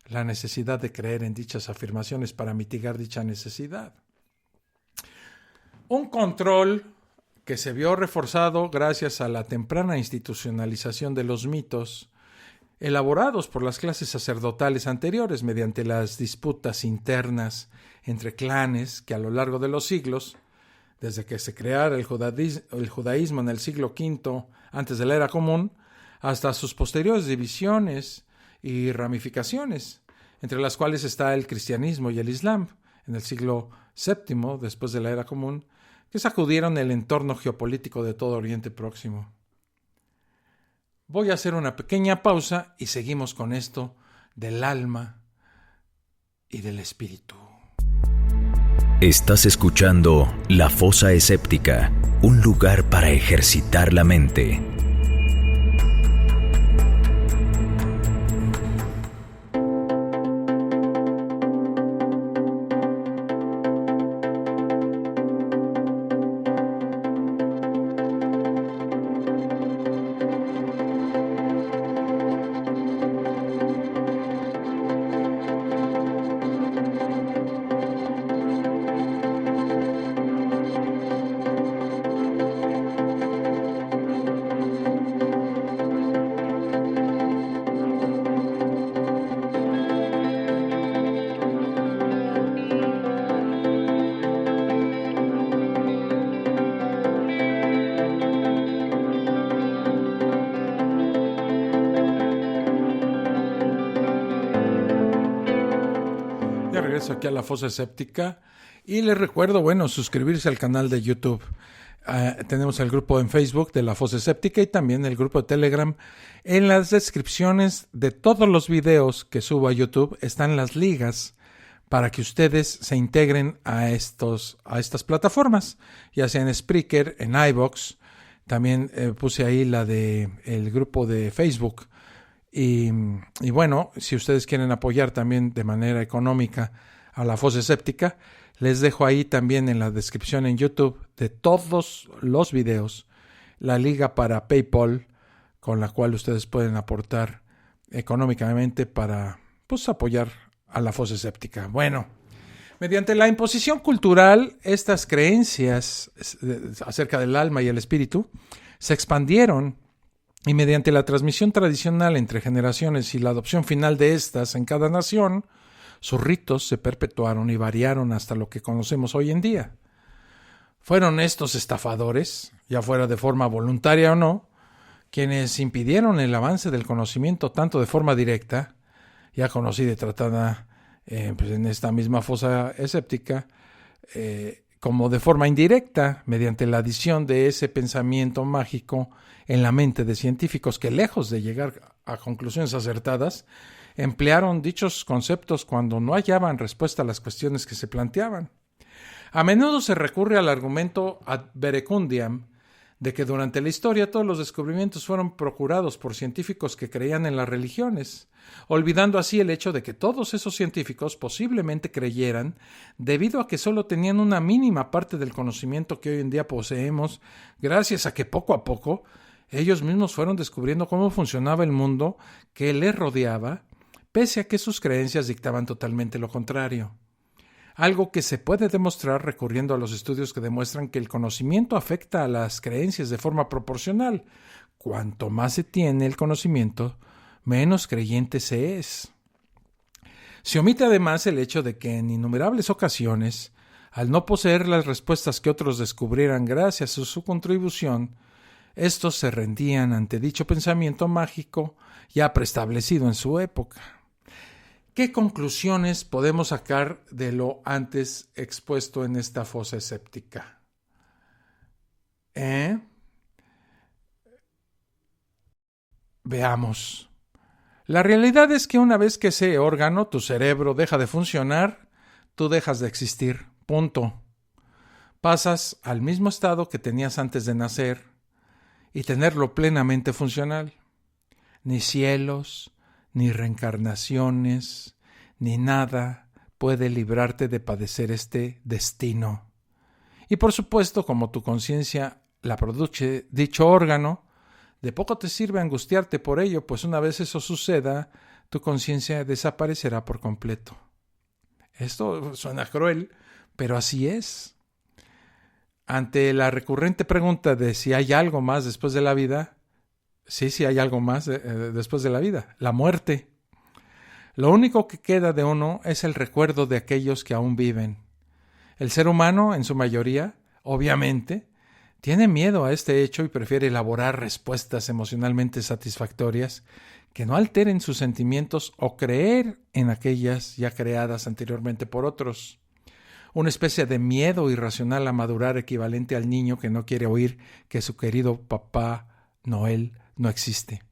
la necesidad de creer en dichas afirmaciones para mitigar dicha necesidad. Un control que se vio reforzado gracias a la temprana institucionalización de los mitos elaborados por las clases sacerdotales anteriores mediante las disputas internas entre clanes que a lo largo de los siglos, desde que se creara el judaísmo en el siglo V antes de la era común, hasta sus posteriores divisiones y ramificaciones, entre las cuales está el cristianismo y el islam, en el siglo VII después de la era común, que sacudieron el entorno geopolítico de todo Oriente Próximo. Voy a hacer una pequeña pausa y seguimos con esto del alma y del espíritu. Estás escuchando La Fosa Escéptica, un lugar para ejercitar la mente. Aquí a La Fosa Escéptica y les recuerdo, suscribirse al canal de YouTube. Tenemos el grupo en Facebook de La Fosa Escéptica y también el grupo de Telegram. En las descripciones de todos los videos que subo a YouTube están las ligas para que ustedes se integren a estas plataformas, ya sea en Spreaker, en iVoox. También puse ahí el grupo de Facebook. Y bueno, si ustedes quieren apoyar también de manera económica a La Fosa Escéptica, les dejo ahí también en la descripción en YouTube de todos los videos la liga para PayPal, con la cual ustedes pueden aportar económicamente para apoyar a La Fosa Escéptica. Bueno, mediante la imposición cultural, estas creencias acerca del alma y el espíritu se expandieron. Y mediante la transmisión tradicional entre generaciones y la adopción final de estas en cada nación, sus ritos se perpetuaron y variaron hasta lo que conocemos hoy en día. Fueron estos estafadores, ya fuera de forma voluntaria o no, quienes impidieron el avance del conocimiento tanto de forma directa, ya conocida y tratada en esta misma fosa escéptica, como de forma indirecta, mediante la adición de ese pensamiento mágico en la mente de científicos que, lejos de llegar a conclusiones acertadas, emplearon dichos conceptos cuando no hallaban respuesta a las cuestiones que se planteaban. A menudo se recurre al argumento ad verecundiam de que durante la historia todos los descubrimientos fueron procurados por científicos que creían en las religiones, olvidando así el hecho de que todos esos científicos posiblemente creyeran debido a que solo tenían una mínima parte del conocimiento que hoy en día poseemos, gracias a que poco a poco ellos mismos fueron descubriendo cómo funcionaba el mundo que les rodeaba, pese a que sus creencias dictaban totalmente lo contrario. Algo que se puede demostrar recurriendo a los estudios que demuestran que el conocimiento afecta a las creencias de forma proporcional. Cuanto más se tiene el conocimiento, menos creyente se es. Se omite además el hecho de que en innumerables ocasiones, al no poseer las respuestas que otros descubrieran gracias a su contribución, estos se rendían ante dicho pensamiento mágico ya preestablecido en su época. ¿Qué conclusiones podemos sacar de lo antes expuesto en esta fosa escéptica? Veamos. La realidad es que una vez que ese órgano, tu cerebro, deja de funcionar, tú dejas de existir. Punto. Pasas al mismo estado que tenías antes de nacer y tenerlo plenamente funcional. Ni cielos, ni reencarnaciones, ni nada puede librarte de padecer este destino. Y por supuesto, como tu conciencia la produce dicho órgano, de poco te sirve angustiarte por ello, pues una vez eso suceda, tu conciencia desaparecerá por completo. Esto suena cruel, pero así es. Ante la recurrente pregunta de si hay algo más después de la vida, sí hay algo más después de la vida, la muerte. Lo único que queda de uno es el recuerdo de aquellos que aún viven. El ser humano, en su mayoría, obviamente, tiene miedo a este hecho y prefiere elaborar respuestas emocionalmente satisfactorias que no alteren sus sentimientos o creer en aquellas ya creadas anteriormente por otros. Una especie de miedo irracional a madurar equivalente al niño que no quiere oír que su querido papá Noel no existe.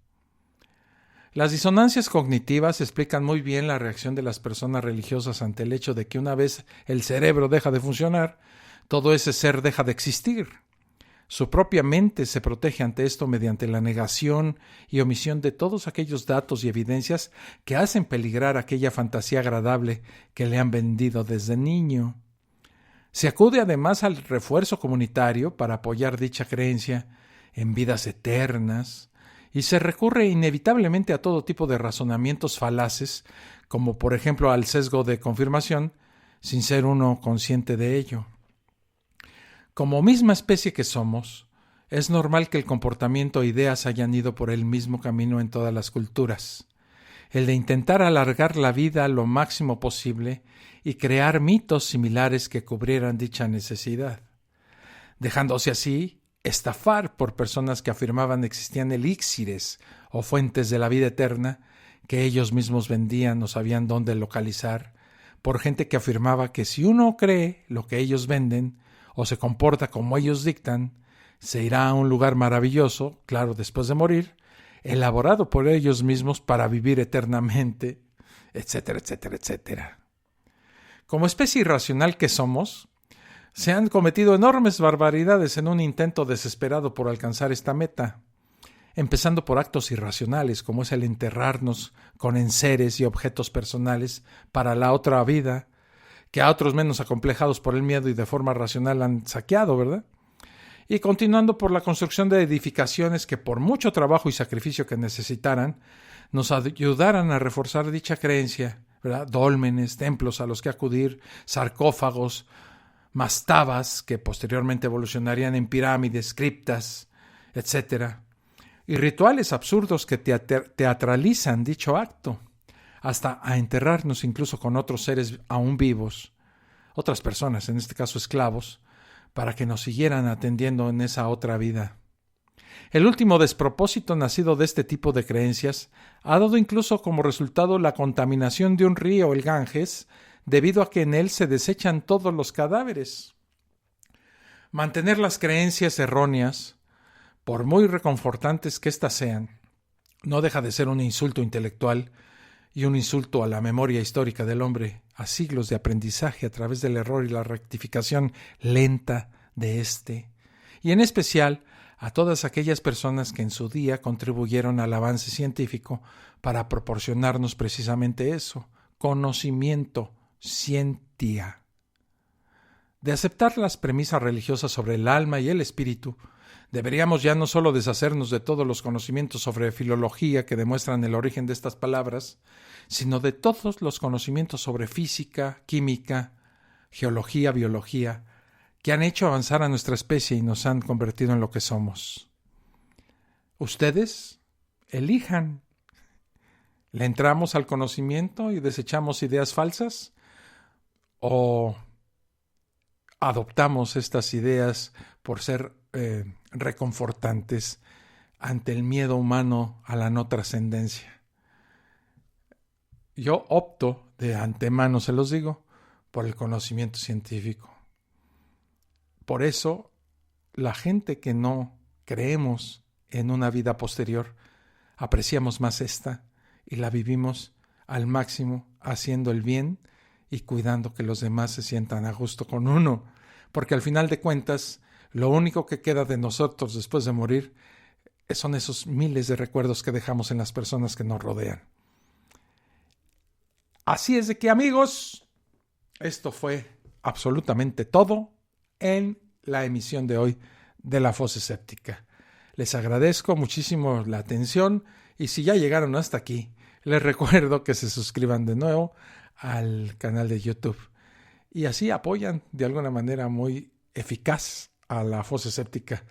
Las disonancias cognitivas explican muy bien la reacción de las personas religiosas ante el hecho de que una vez el cerebro deja de funcionar, todo ese ser deja de existir. Su propia mente se protege ante esto mediante la negación y omisión de todos aquellos datos y evidencias que hacen peligrar aquella fantasía agradable que le han vendido desde niño. Se acude además al refuerzo comunitario para apoyar dicha creencia en vidas eternas, y se recurre inevitablemente a todo tipo de razonamientos falaces, como por ejemplo al sesgo de confirmación, sin ser uno consciente de ello. Como misma especie que somos, es normal que el comportamiento e ideas hayan ido por el mismo camino en todas las culturas, el de intentar alargar la vida lo máximo posible y crear mitos similares que cubrieran dicha necesidad, dejándose así estafar por personas que afirmaban existían elixires o fuentes de la vida eterna que ellos mismos vendían o sabían dónde localizar, por gente que afirmaba que si uno cree lo que ellos venden o se comporta como ellos dictan, se irá a un lugar maravilloso, claro, después de morir, elaborado por ellos mismos para vivir eternamente, etcétera, etcétera, etcétera. Como especie irracional que somos, se han cometido enormes barbaridades en un intento desesperado por alcanzar esta meta, empezando por actos irracionales como es el enterrarnos con enseres y objetos personales para la otra vida, que a otros menos acomplejados por el miedo y de forma racional han saqueado, ¿verdad? Y continuando por la construcción de edificaciones que por mucho trabajo y sacrificio que necesitaran, nos ayudaran a reforzar dicha creencia, ¿verdad? Dólmenes, templos a los que acudir, sarcófagos, mastabas que posteriormente evolucionarían en pirámides, criptas, etc. Y rituales absurdos que teatralizan dicho acto, hasta a enterrarnos incluso con otros seres aún vivos, otras personas, en este caso esclavos, para que nos siguieran atendiendo en esa otra vida. El último despropósito nacido de este tipo de creencias ha dado incluso como resultado la contaminación de un río, el Ganges, debido a que en él se desechan todos los cadáveres. Mantener las creencias erróneas, por muy reconfortantes que éstas sean, no deja de ser un insulto intelectual y un insulto a la memoria histórica del hombre, a siglos de aprendizaje a través del error y la rectificación lenta de éste, y en especial a todas aquellas personas que en su día contribuyeron al avance científico para proporcionarnos precisamente eso, conocimiento, scientia. De aceptar las premisas religiosas sobre el alma y el espíritu, deberíamos ya no solo deshacernos de todos los conocimientos sobre filología que demuestran el origen de estas palabras, sino de todos los conocimientos sobre física, química, geología, biología, que han hecho avanzar a nuestra especie y nos han convertido en lo que somos. Ustedes elijan. ¿Le entramos al conocimiento y desechamos ideas falsas? ¿O adoptamos estas ideas por ser reconfortantes ante el miedo humano a la no trascendencia? Yo opto, de antemano se los digo, por el conocimiento científico. Por eso, la gente que no creemos en una vida posterior, apreciamos más esta y la vivimos al máximo haciendo el bien y cuidando que los demás se sientan a gusto con uno, porque al final de cuentas, lo único que queda de nosotros después de morir son esos miles de recuerdos que dejamos en las personas que nos rodean. Así es de que, amigos, esto fue absolutamente todo en la emisión de hoy de La Fosa Escéptica. Les agradezco muchísimo la atención y si ya llegaron hasta aquí, les recuerdo que se suscriban de nuevo al canal de YouTube y así apoyan de alguna manera muy eficaz a La Fosa Escéptica.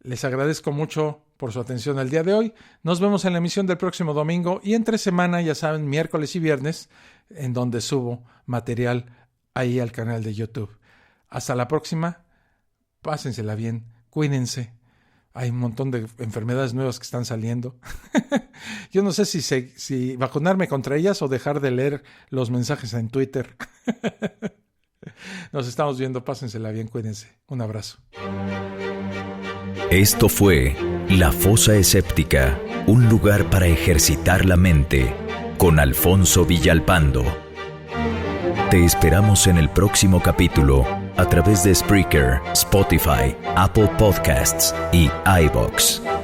Les agradezco mucho por su atención el día de hoy. Nos vemos en la emisión del próximo domingo y entre semana, ya saben, miércoles y viernes, en donde subo material ahí al canal de YouTube. Hasta la próxima. Pásensela bien. Cuídense. Hay un montón de enfermedades nuevas que están saliendo. Yo no sé si vacunarme contra ellas o dejar de leer los mensajes en Twitter. Nos estamos viendo. Pásensela bien. Cuídense. Un abrazo. Esto fue La Fosa Escéptica, un lugar para ejercitar la mente, con Alfonso Villalpando. Te esperamos en el próximo capítulo a través de Spreaker, Spotify, Apple Podcasts y iVoox.